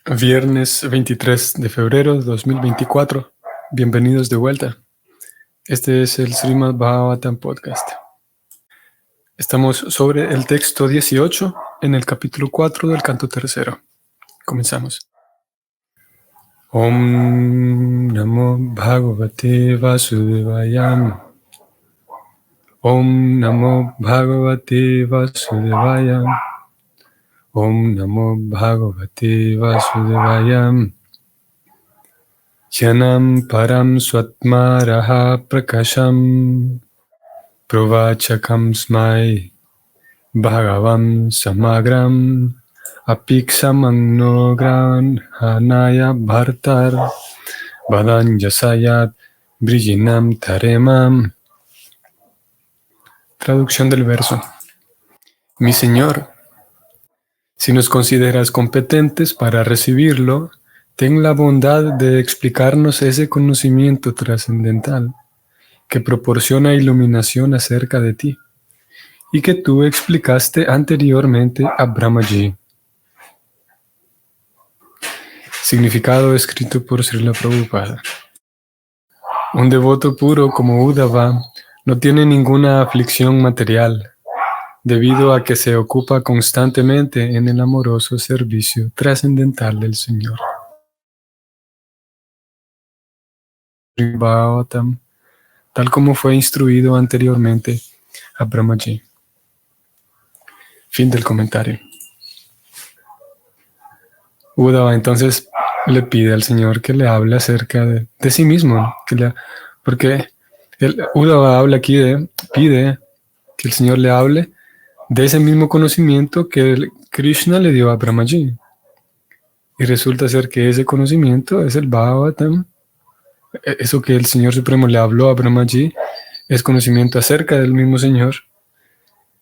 Viernes 23 de febrero de 2024. Bienvenidos de vuelta. Este es el Srimad Bhagavatam Podcast. Estamos sobre el texto 18 en el capítulo 4 del canto tercero. Comenzamos. Om Namo Bhagavate Vasudevaya. Om Namo Bhagavate Vasudevaya. Om Namo Bhagavate Vasudevaya. Yanam param swatmaraha prakasham provachakam smai bhagavam samagram apiksamagno granhanaya bhartar vadanjasayat brijinam taremam. Traducción del verso. Mi Señor, si nos consideras competentes para recibirlo, ten la bondad de explicarnos ese conocimiento trascendental que proporciona iluminación acerca de ti y que tú explicaste anteriormente a Brahmaji. Significado escrito por Srila Prabhupada. Un devoto puro como Uddhava no tiene ninguna aflicción material, debido a que se ocupa constantemente en el amoroso servicio trascendental del Señor. Bhagavatam, tal como fue instruido anteriormente a Brahmaji. Fin del comentario. Uddhava entonces le pide al Señor que le hable acerca de sí mismo, porque Uddhava habla aquí pide que el Señor le hable de ese mismo conocimiento que Krishna le dio a Brahmaji. Y resulta ser que ese conocimiento es el Bhagavatam. Eso que el Señor Supremo le habló a Brahmaji es conocimiento acerca del mismo Señor.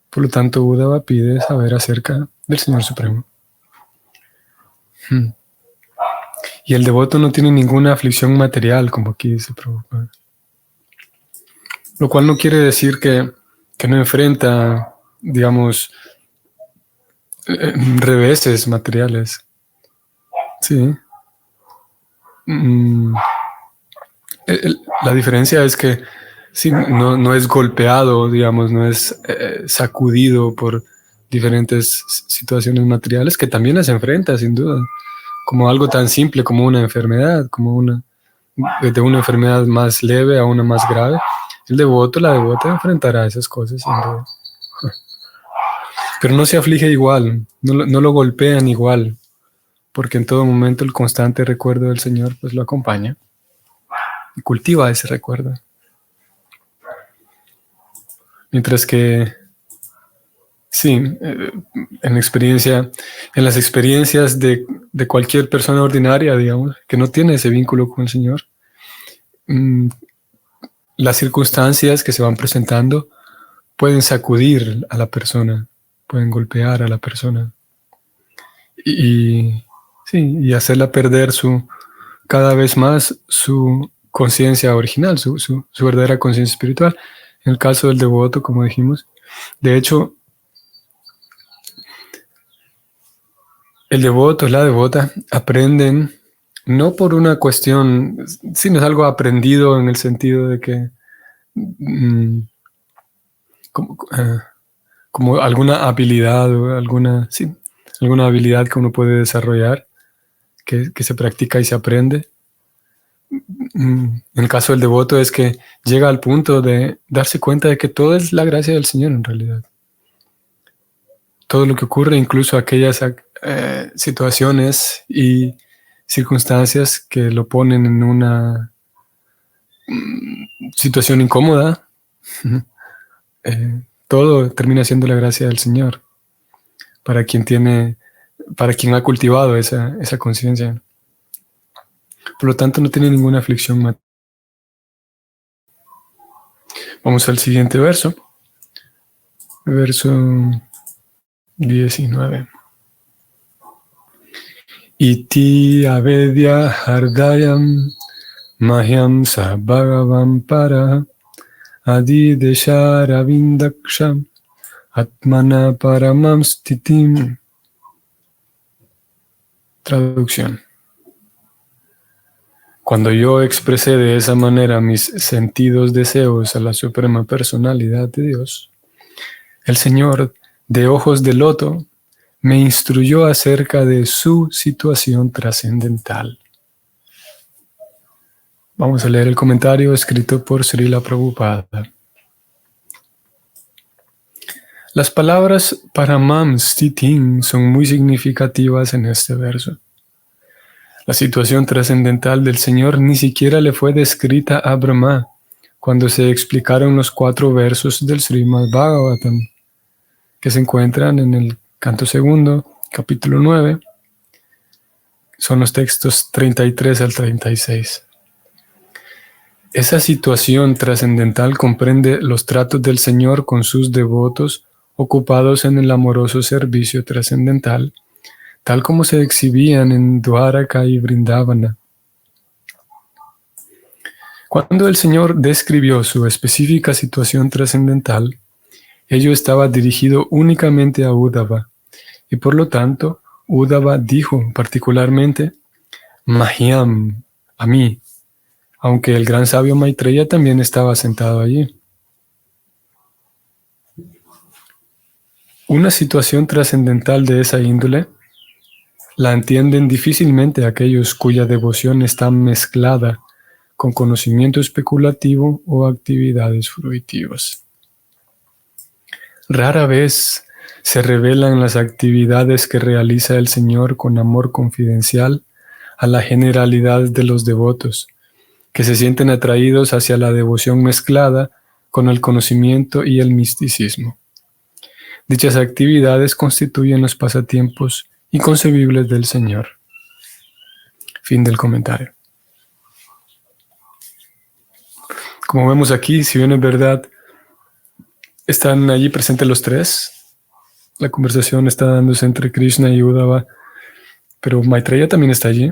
Por lo tanto, Uddhava pide saber acerca del Señor Supremo. Y el devoto no tiene ninguna aflicción material, como aquí dice Prabhupada. Lo cual no quiere decir que no enfrenta, digamos, reveses materiales. Sí. La diferencia es que sí, no es golpeado, digamos, no es sacudido por diferentes situaciones materiales, que también las enfrenta, sin duda, como algo tan simple como una enfermedad, desde una enfermedad más leve a una más grave. La devota enfrentará esas cosas, sin duda. Pero no se aflige igual, no lo golpean igual, porque en todo momento el constante recuerdo del Señor pues lo acompaña y cultiva ese recuerdo. Mientras que, sí, en las experiencias de cualquier persona ordinaria, digamos, que no tiene ese vínculo con el Señor, las circunstancias que se van presentando pueden sacudir a la persona, pueden golpear a la persona y hacerla perder cada vez más su conciencia original, su verdadera conciencia espiritual. En el caso del devoto, como dijimos, de hecho, el devoto, la devota, aprenden no por una cuestión, sino es algo aprendido en el sentido de que como alguna habilidad o alguna habilidad que uno puede desarrollar, que se practica y se aprende. En el caso del devoto es que llega al punto de darse cuenta de que todo es la gracia del Señor en realidad. Todo lo que ocurre, incluso aquellas situaciones y circunstancias que lo ponen en una situación incómoda, todo termina siendo la gracia del Señor para quien ha cultivado esa conciencia. Por lo tanto, no tiene ninguna aflicción material. Vamos al siguiente verso. Verso 19. Iti avedya hardayam mahyam sa bhagavam para adideshara vindaksham atmana paramam stitim. Traducción. Cuando yo expresé de esa manera mis sentidos deseos a la suprema personalidad de Dios, el Señor, de ojos de loto, me instruyó acerca de su situación trascendental. Vamos a leer el comentario escrito por Srila Prabhupada. Las palabras Paramam Stitin son muy significativas en este verso. La situación trascendental del Señor ni siquiera le fue descrita a Brahma cuando se explicaron los 4 versos del Srimad Bhagavatam, que se encuentran en el canto 2, capítulo 9. Son los textos 33 al 36. Esa situación trascendental comprende los tratos del Señor con sus devotos ocupados en el amoroso servicio trascendental, tal como se exhibían en Dwaraka y Vrindavana. Cuando el Señor describió su específica situación trascendental, ello estaba dirigido únicamente a Uddhava, y por lo tanto, Uddhava dijo particularmente, Mahyam, a mí, aunque el gran sabio Maitreya también estaba sentado allí. Una situación trascendental de esa índole la entienden difícilmente aquellos cuya devoción está mezclada con conocimiento especulativo o actividades fruitivas. Rara vez se revelan las actividades que realiza el Señor con amor confidencial a la generalidad de los devotos, que se sienten atraídos hacia la devoción mezclada con el conocimiento y el misticismo. Dichas actividades constituyen los pasatiempos inconcebibles del Señor. Fin del comentario. Como vemos aquí, si bien es verdad, están allí presentes los 3. La conversación está dándose entre Krishna y Uddhava, pero Maitreya también está allí.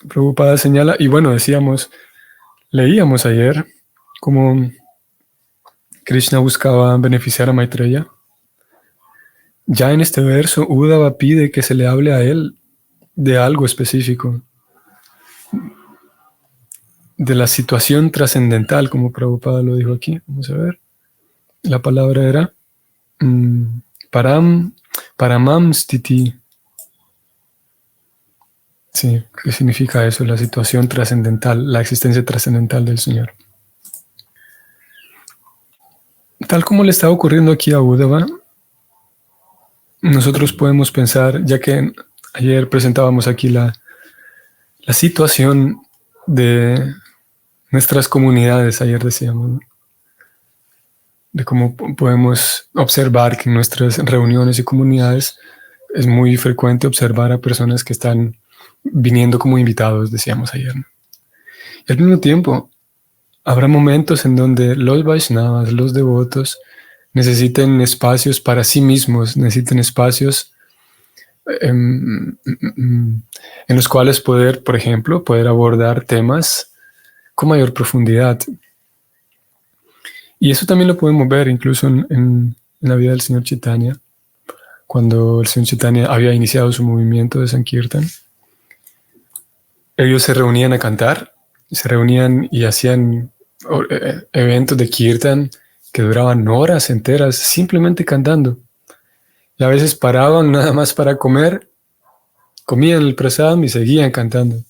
Prabhupada señala, y bueno, leíamos ayer cómo Krishna buscaba beneficiar a Maitreya. Ya en este verso, Uddhava pide que se le hable a él de algo específico, de la situación trascendental, como Prabhupada lo dijo aquí. Vamos a ver. La palabra era Paramam Stiti. Sí, ¿qué significa eso? La situación trascendental, la existencia trascendental del Señor. Tal como le está ocurriendo aquí a Uddhava, nosotros podemos pensar, ya que ayer presentábamos aquí la situación de nuestras comunidades, ayer decíamos, ¿no? De cómo podemos observar que en nuestras reuniones y comunidades es muy frecuente observar a personas que están viniendo como invitados, decíamos ayer, ¿no? Y al mismo tiempo, habrá momentos en donde los Vaishnavas, los devotos, necesiten espacios para sí mismos, necesiten espacios en los cuales poder, por ejemplo, poder abordar temas con mayor profundidad. Y eso también lo podemos ver incluso en la vida del Señor Chaitanya, cuando el Señor Chaitanya había iniciado su movimiento de Sankirtan. Ellos se reunían a cantar, se reunían y hacían eventos de Kirtan que duraban horas enteras simplemente cantando. Y a veces paraban nada más para comer, comían el prasadam y seguían cantando.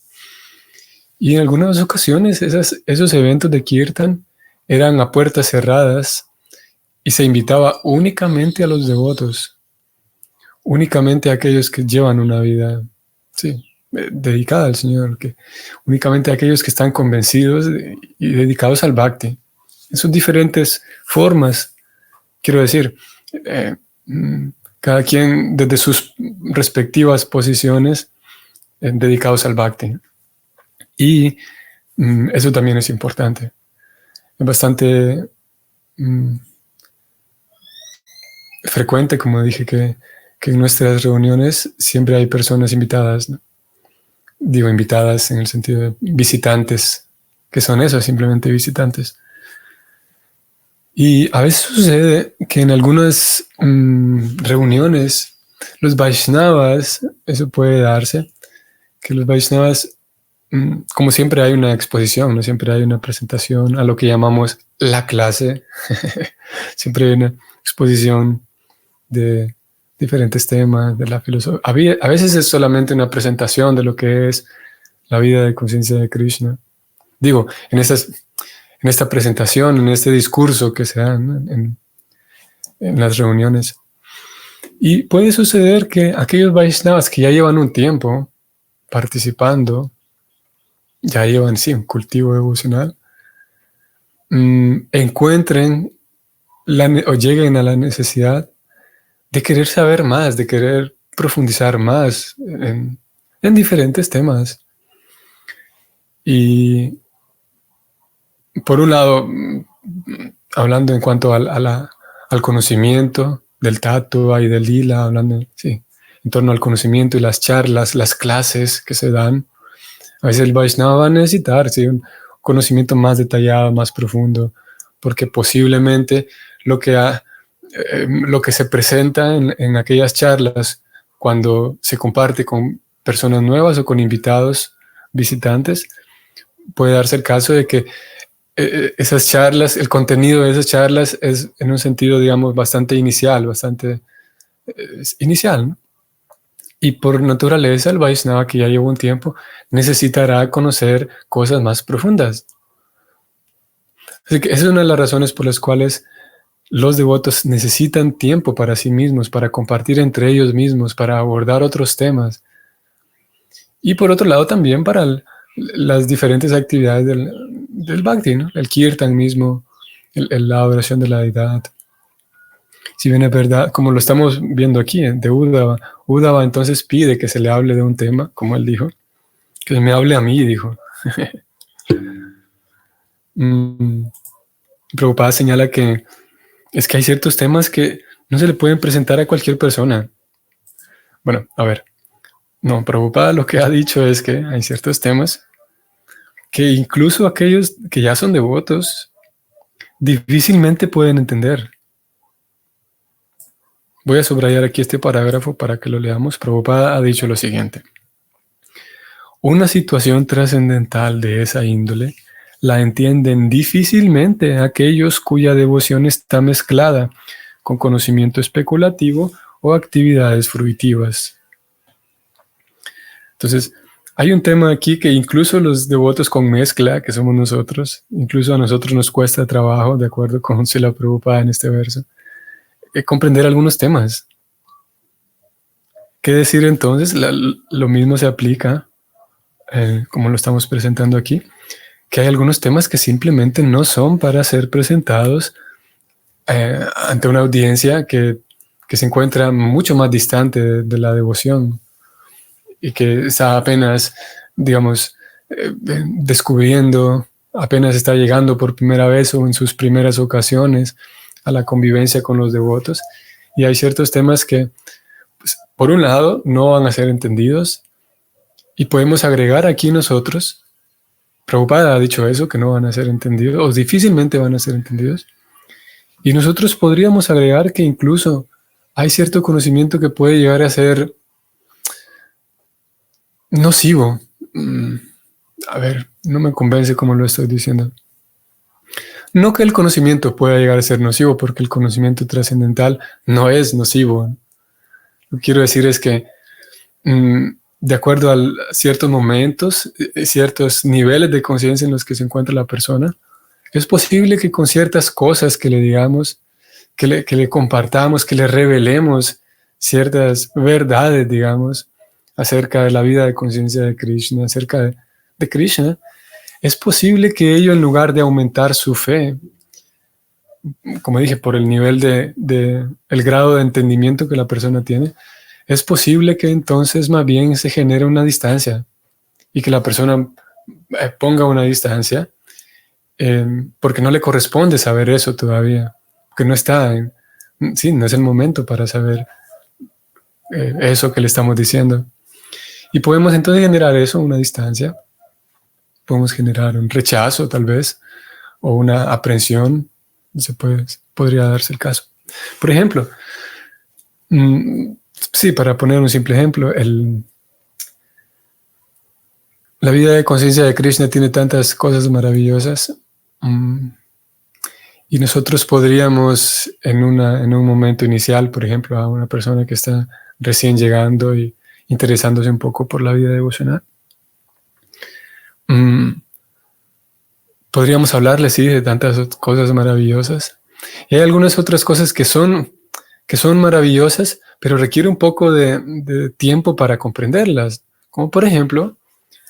Y en algunas ocasiones esos eventos de Kirtan eran a puertas cerradas y se invitaba únicamente a los devotos, únicamente a aquellos que llevan una vida dedicada al Señor, únicamente a aquellos que están convencidos y dedicados al bhakti. En sus diferentes formas, quiero decir, cada quien desde sus respectivas posiciones dedicados al bhakti. Y eso también es importante. Es bastante frecuente, como dije, que en nuestras reuniones siempre hay personas invitadas, ¿no? Digo invitadas en el sentido de visitantes, que son eso, simplemente visitantes. Y a veces sucede que en algunas reuniones los Vaishnavas, eso puede darse, que los Vaishnavas, como siempre hay una exposición, ¿no? Siempre hay una presentación a lo que llamamos la clase. Siempre hay una exposición de diferentes temas, de la filosofía. A veces es solamente una presentación de lo que es la vida de conciencia de Krishna. Digo, en esta presentación, en este discurso que se da, ¿no? en las reuniones. Y puede suceder que aquellos Vaishnavas que ya llevan un tiempo participando, ya llevan, sí, un cultivo devocional, encuentren o lleguen a la necesidad de querer saber más, de querer profundizar más en diferentes temas. Y por un lado, hablando en cuanto al conocimiento del tattva y del lila, hablando, sí, en torno al conocimiento y las charlas, las clases que se dan, a veces el Vaishnava va a necesitar, sí, un conocimiento más detallado, más profundo, porque posiblemente lo que se presenta en aquellas charlas, cuando se comparte con personas nuevas o con invitados visitantes, puede darse el caso de que esas charlas, el contenido de esas charlas es en un sentido, digamos, bastante inicial, inicial, ¿no? Y por naturaleza el Vaishnava, que ya lleva un tiempo, necesitará conocer cosas más profundas. Así que esa es una de las razones por las cuales los devotos necesitan tiempo para sí mismos, para compartir entre ellos mismos, para abordar otros temas. Y por otro lado también para las diferentes actividades del Bhakti, ¿no? El Kirtan mismo, la adoración de la deidad. Si bien es verdad, como lo estamos viendo aquí, de Uddhava entonces pide que se le hable de un tema, como él dijo, que se me hable a mí, dijo. Prabhupada señala que es que hay ciertos temas que no se le pueden presentar a cualquier persona. Bueno, a ver, no, Prabhupada lo que ha dicho es que hay ciertos temas que incluso aquellos que ya son devotos difícilmente pueden entender. Voy a subrayar aquí este parágrafo para que lo leamos. Prabhupada ha dicho lo siguiente: una situación trascendental de esa índole la entienden difícilmente aquellos cuya devoción está mezclada con conocimiento especulativo o actividades fruitivas. Entonces, hay un tema aquí que incluso los devotos con mezcla, que somos nosotros, incluso a nosotros nos cuesta trabajo, de acuerdo con Srila Prabhupada en este verso, comprender algunos temas. ¿Qué decir entonces? Lo mismo se aplica, como lo estamos presentando aquí, que hay algunos temas que simplemente no son para ser presentados ante una audiencia que se encuentra mucho más distante de la devoción y que está apenas, digamos, descubriendo, apenas está llegando por primera vez o en sus primeras ocasiones a la convivencia con los devotos. Y hay ciertos temas que, pues, por un lado, no van a ser entendidos, y podemos agregar aquí nosotros, Prabhupada ha dicho eso, que no van a ser entendidos, o difícilmente van a ser entendidos, y nosotros podríamos agregar que incluso hay cierto conocimiento que puede llegar a ser nocivo. A ver, no me convence como lo estoy diciendo. No que el conocimiento pueda llegar a ser nocivo, porque el conocimiento trascendental no es nocivo. Lo que quiero decir es que de acuerdo a ciertos momentos, ciertos niveles de conciencia en los que se encuentra la persona, es posible que con ciertas cosas que le digamos, que le compartamos, que le revelemos ciertas verdades, digamos, acerca de la vida de conciencia de Krishna, acerca de Krishna, es posible que ello, en lugar de aumentar su fe, como dije, por el nivel el grado de entendimiento que la persona tiene, es posible que entonces más bien se genere una distancia y que la persona ponga una distancia porque no le corresponde saber eso todavía, que no está sí, no es el momento para saber eso que le estamos diciendo. Y podemos entonces generar eso, una distancia, podemos generar un rechazo tal vez, o una aprensión, podría darse el caso. Por ejemplo, Sí, para poner un simple ejemplo, la vida de conciencia de Krishna tiene tantas cosas maravillosas. mm, Y nosotros podríamos, en un momento inicial, por ejemplo, a una persona que está recién llegando y interesándose un poco por la vida devocional, mm, podríamos hablarle, sí, de tantas cosas maravillosas. Y hay algunas otras cosas que son maravillosas, pero requiere un poco de tiempo para comprenderlas. Como por ejemplo,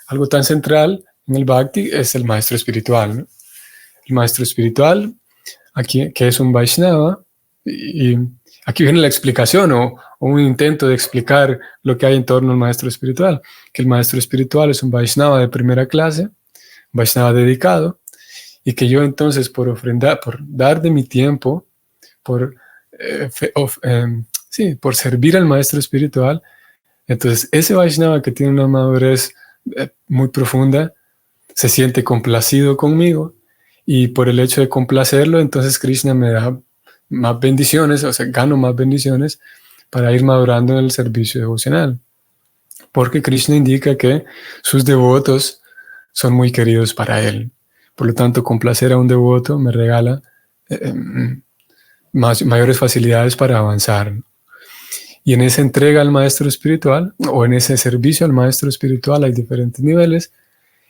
algo tan central en el Bhakti es el maestro espiritual, ¿no? El maestro espiritual, aquí, que es un Vaishnava, y aquí viene la explicación o un intento de explicar lo que hay en torno al maestro espiritual, que el maestro espiritual es un Vaishnava de primera clase, Vaishnava dedicado, y que yo entonces por ofrendar, por dar de mi tiempo, por, sí, por servir al maestro espiritual, entonces ese Vaishnava que tiene una madurez muy profunda, se siente complacido conmigo y por el hecho de complacerlo, entonces Krishna me da más bendiciones, o sea, gano más bendiciones para ir madurando en el servicio devocional. Porque Krishna indica que sus devotos son muy queridos para él. Por lo tanto, complacer a un devoto me regala mayores facilidades para avanzar. Y en esa entrega al maestro espiritual o en ese servicio al maestro espiritual hay diferentes niveles.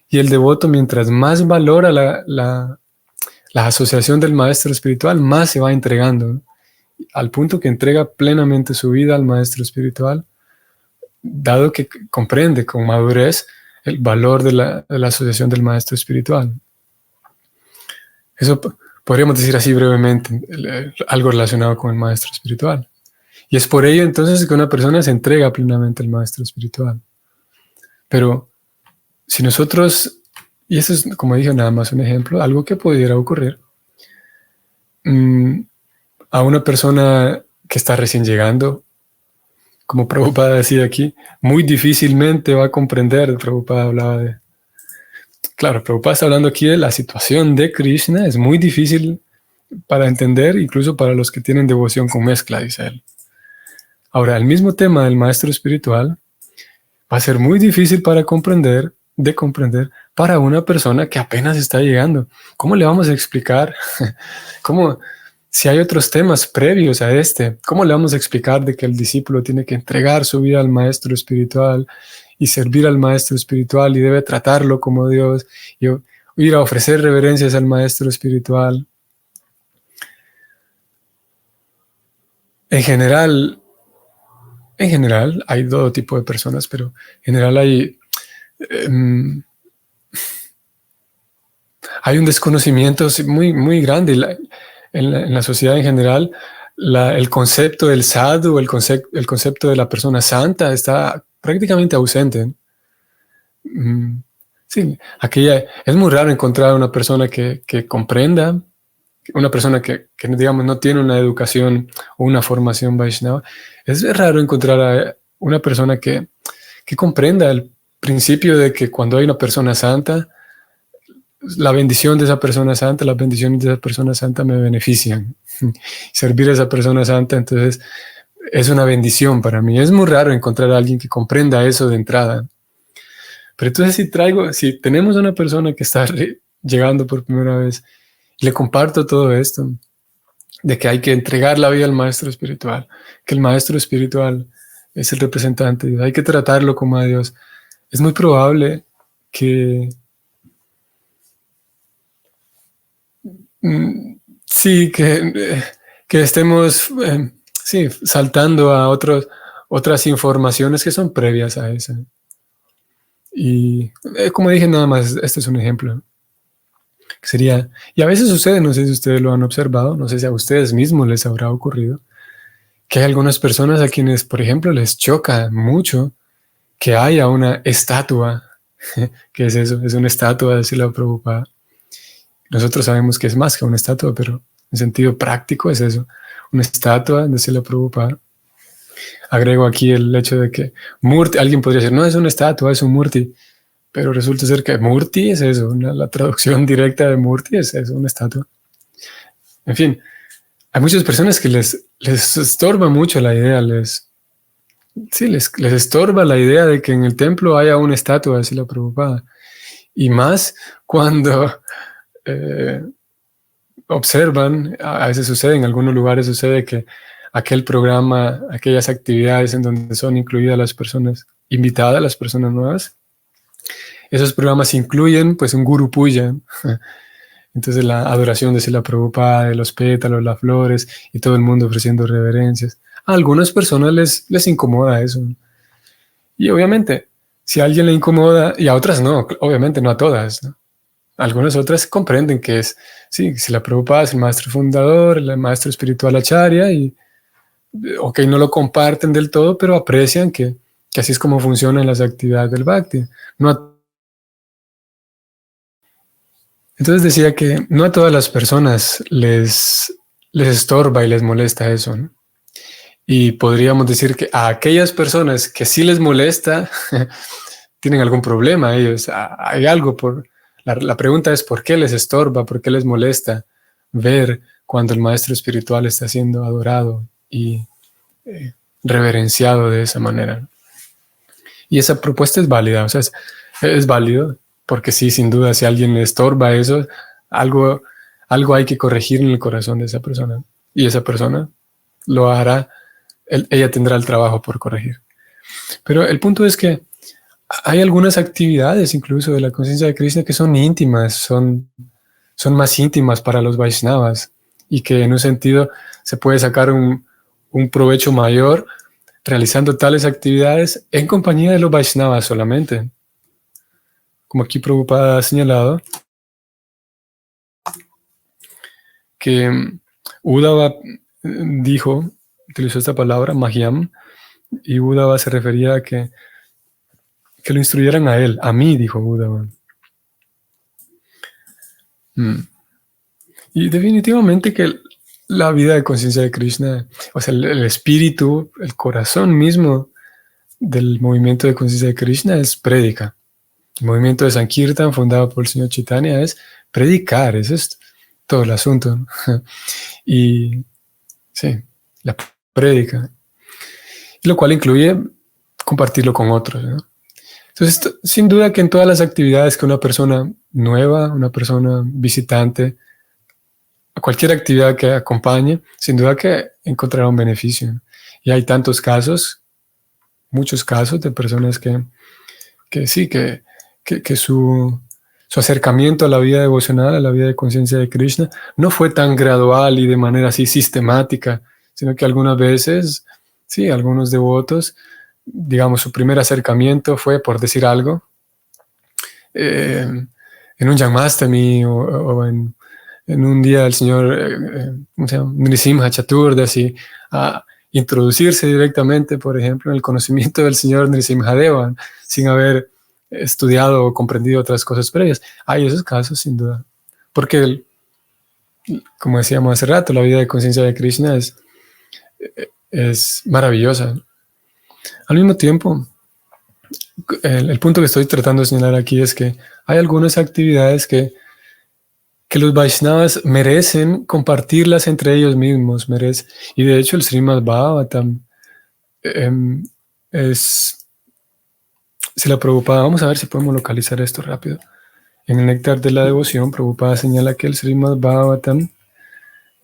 Y el devoto, mientras más valora la asociación del maestro espiritual, más se va entregando, ¿no? Al punto que entrega plenamente su vida al maestro espiritual, dado que comprende con madurez el valor de la asociación del maestro espiritual. Eso podríamos decir así brevemente, algo relacionado con el maestro espiritual. Y es por ello entonces que una persona se entrega plenamente al maestro espiritual. Pero si nosotros, y eso es, como dije, nada más un ejemplo, algo que pudiera ocurrir, a una persona que está recién llegando, como Prabhupada decía aquí, muy difícilmente va a comprender. Prabhupada hablaba de... Claro, Prabhupada está hablando aquí de la situación de Krishna, es muy difícil para entender, incluso para los que tienen devoción con mezcla, dice él. Ahora, el mismo tema del maestro espiritual va a ser muy difícil para comprender, de comprender, para una persona que apenas está llegando. ¿Cómo le vamos a explicar? ¿Cómo, si hay otros temas previos a este, cómo le vamos a explicar de que el discípulo tiene que entregar su vida al maestro espiritual y servir al maestro espiritual y debe tratarlo como Dios y ir a ofrecer reverencias al maestro espiritual? En general hay todo tipo de personas, pero en general hay un desconocimiento muy, muy grande en la sociedad en general. El concepto del sadhu, el concepto de la persona santa está prácticamente ausente. Sí, es muy raro encontrar una persona que comprenda, una persona que, digamos, no tiene una educación o una formación Vaishnava. Es raro encontrar a una persona que comprenda el principio de que cuando hay una persona santa, la bendición de esa persona santa, las bendiciones de esa persona santa me benefician. Servir a esa persona santa, entonces, es una bendición para mí. Es muy raro encontrar a alguien que comprenda eso de entrada. Pero entonces si tenemos una persona que está llegando por primera vez, le comparto todo esto, de que hay que entregar la vida al maestro espiritual, que el maestro espiritual es el representante de Dios, hay que tratarlo como a Dios. Es muy probable que sí, que estemos sí, saltando a otras informaciones que son previas a esa. Y como dije, nada más, este es un ejemplo. Que sería, y a veces sucede, no sé si ustedes lo han observado, no sé si a ustedes mismos les habrá ocurrido, que hay algunas personas a quienes, por ejemplo, les choca mucho que haya una estatua. ¿Qué es eso? Es una estatua de Srila Prabhupada. Nosotros sabemos que es más que una estatua, pero en sentido práctico es eso, una estatua de Srila Prabhupada. Agrego aquí el hecho de que Murti, alguien podría decir, no es una estatua, es un Murti, pero resulta ser que Murti es eso, la traducción directa de Murti es eso, una estatua. En fin, hay muchas personas que les estorba mucho la idea, sí, les estorba la idea de que en el templo haya una estatua de Srila Prabhupada. Y más cuando eh, observan, a veces sucede, en algunos lugares sucede que aquel programa, aquellas actividades en donde son incluidas las personas invitadas, las personas nuevas, esos programas incluyen pues un Guru Puja. Entonces la adoración de Srila Prabhupada, de los pétalos, las flores y todo el mundo ofreciendo reverencias. A algunas personas les incomoda eso. Y obviamente, si a alguien le incomoda, y a otras no, obviamente no a todas, ¿no? Algunas otras comprenden que es, sí, Srila Prabhupada es el maestro fundador, el maestro espiritual Acharya, y ok, no lo comparten del todo, pero aprecian que así es como funcionan las actividades del Bhakti. No a Entonces decía que no a todas las personas les estorba y les molesta eso, ¿no? Y podríamos decir que a aquellas personas que sí les molesta, tienen algún problema ellos. Hay algo por... La pregunta es ¿por qué les estorba? ¿Por qué les molesta ver cuando el maestro espiritual está siendo adorado y reverenciado de esa manera? Y esa propuesta es válida, o sea, es válido, porque sí, sin duda, si a alguien le estorba eso, algo hay que corregir en el corazón de esa persona. Y esa persona lo hará, ella tendrá el trabajo por corregir. Pero el punto es que hay algunas actividades, incluso de la conciencia de Krishna, que son íntimas, son más íntimas para los Vaishnavas, y que en un sentido se puede sacar un provecho mayor realizando tales actividades en compañía de los Vaishnavas solamente. Como aquí Prabhupada ha señalado, que Uddhava utilizó esta palabra, Mahyam, y Uddhava se refería a que lo instruyeran a él, a mí, dijo Uddhava. Y definitivamente que la vida de conciencia de Krishna, o sea, el espíritu, el corazón mismo del movimiento de conciencia de Krishna es prédica. El movimiento de Sankirtan, fundado por el señor Chaitanya, es predicar, eso es todo el asunto, ¿no? Y sí, la prédica. Lo cual incluye compartirlo con otros, ¿no? Entonces, sin duda que en todas las actividades que una persona nueva, una persona visitante, a cualquier actividad que acompañe, sin duda que encontrará un beneficio, ¿no? Y hay tantos casos, muchos casos de personas que sí, que su acercamiento a la vida devocional, a la vida de conciencia de Krishna, no fue tan gradual y de manera así sistemática, sino que algunas veces, sí, algunos devotos, digamos, su primer acercamiento fue, por decir algo, en un Janmastami o en un día del señor ¿cómo se llama? Nrisimha Chaturdasi, a introducirse directamente, por ejemplo, en el conocimiento del señor Nrisimhadeva, sin haber estudiado o comprendido otras cosas previas. Hay esos casos, sin duda. Porque, como decíamos hace rato, la vida de conciencia de Krishna es maravillosa. Al mismo tiempo, el punto que estoy tratando de señalar aquí es que hay algunas actividades que los Vaishnavas merecen compartirlas entre ellos mismos. Y de hecho el Srimad Bhagavatam Srila Prabhupada, vamos a ver si podemos localizar esto rápido. En el Néctar de la Devoción, Prabhupada señala que el Srimad Bhagavatam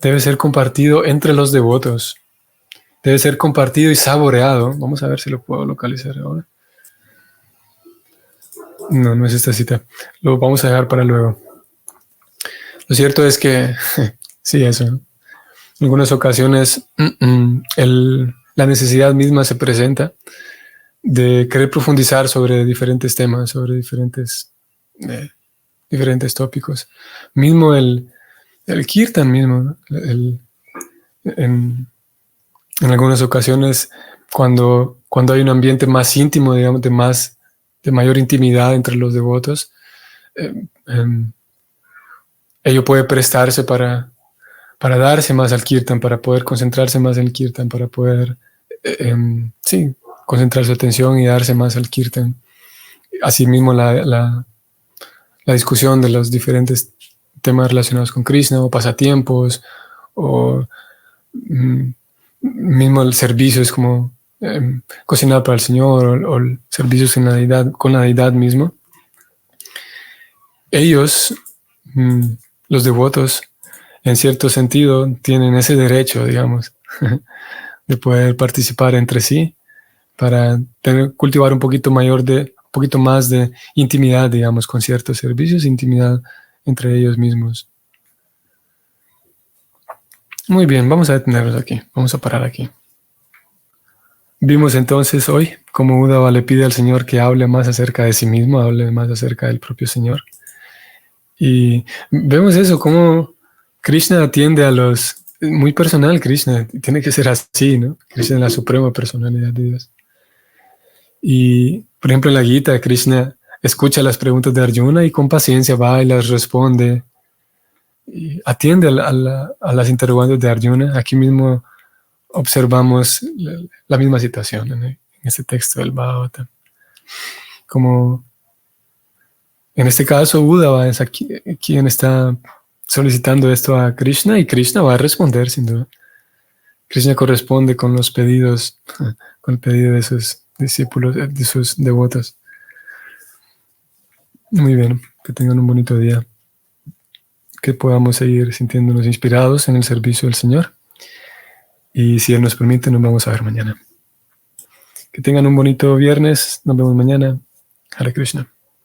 debe ser compartido entre los devotos. Debe ser compartido y saboreado. Vamos a ver si lo puedo localizar ahora. No, no es esta cita. Lo vamos a dejar para luego. Lo cierto es que, sí, eso. En algunas ocasiones la necesidad misma se presenta de querer profundizar sobre diferentes temas, sobre diferentes tópicos. Mismo el kirtan mismo, ¿no? En algunas ocasiones, cuando hay un ambiente más íntimo, digamos, de mayor intimidad entre los devotos, ello puede prestarse para darse más al kirtan, para poder concentrarse más en el kirtan, para poder concentrar su atención y darse más al kirtan. Asimismo, la discusión de los diferentes temas relacionados con Krishna, o pasatiempos, o mismo el servicio, es como cocinar para el Señor o el servicio con la deidad mismo, ellos, los devotos, en cierto sentido, tienen ese derecho, digamos, de poder participar entre sí para cultivar un poquito más de intimidad, digamos, con ciertos servicios, intimidad entre ellos mismos. Muy bien, vamos a detenernos aquí, vamos a parar aquí. Vimos entonces hoy cómo Uddhava le pide al Señor que hable más acerca de sí mismo, hable más acerca del propio Señor. Y vemos eso, cómo Krishna atiende a los... Muy personal, Krishna, tiene que ser así, ¿no? Krishna es la suprema personalidad de Dios. Y, por ejemplo, en la Gita, Krishna escucha las preguntas de Arjuna y con paciencia va y las responde. Y atiende a las interrogantes de Arjuna. Aquí mismo observamos la misma situación en este texto del Bhagavatam. Como en este caso, Uddhava es aquí quien está solicitando esto a Krishna y Krishna va a responder sin duda. Krishna corresponde con los pedidos, con el pedido de sus discípulos, de sus devotos. Muy bien, que tengan un bonito día. Que podamos seguir sintiéndonos inspirados en el servicio del Señor. Y si Él nos permite, nos vamos a ver mañana. Que tengan un bonito viernes. Nos vemos mañana. Hare Krishna.